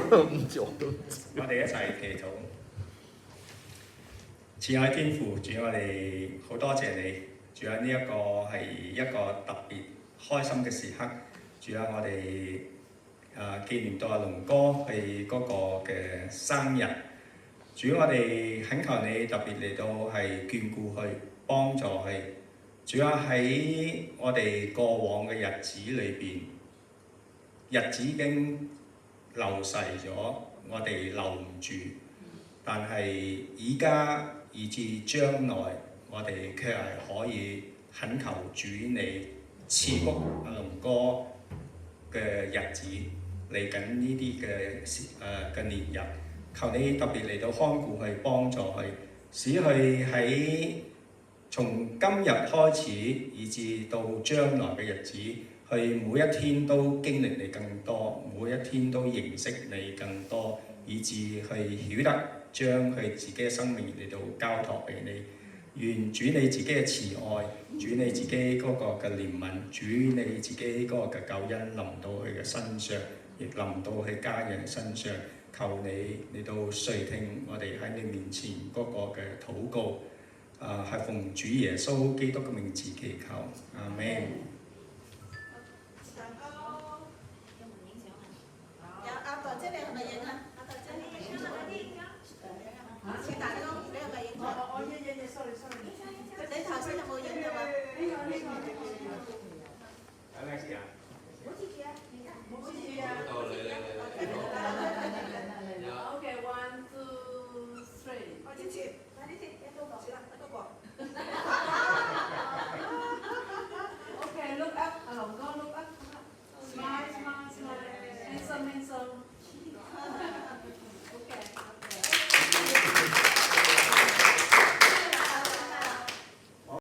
我哋一齊祈禱。慈愛天父，主我哋好多謝你，主啊呢一個係一個特別開心嘅時刻，主啊我哋紀念到阿龍哥係嗰個嘅生日，主我哋懇求你特別嚟到係眷顧佢，幫助佢，主啊喺我哋過往嘅日子裏邊，日子已經流逝咗，我哋留唔住，但係而家以至將來，我哋卻係可以懇求主你賜福阿龍哥嘅日子嚟緊呢啲嘅年日，求你特別嚟到看顧佢，幫助佢，使佢喺從今日開始以至到將來嘅日子，佢每一天都經歷你更多，每一天都認識你更多，以至去曉得將佢自己嘅生命嚟到交託俾你。願主你自己嘅慈愛，主你自己嗰個嘅憐憫，主你自己嗰個嘅救恩臨到佢嘅身上，亦臨到佢家人身上。求你嚟到垂聽我哋喺你面前嗰個嘅禱告，係奉主耶穌基督嘅名字祈求，阿們。你頭先有冇影到啊？有咩事啊？冇黐住啊！冇黐住啊！OK, 1, 2, 3。我支持，快啲先，一刀過，一刀過。OK, look up，阿龍哥 look up，smile，handsome。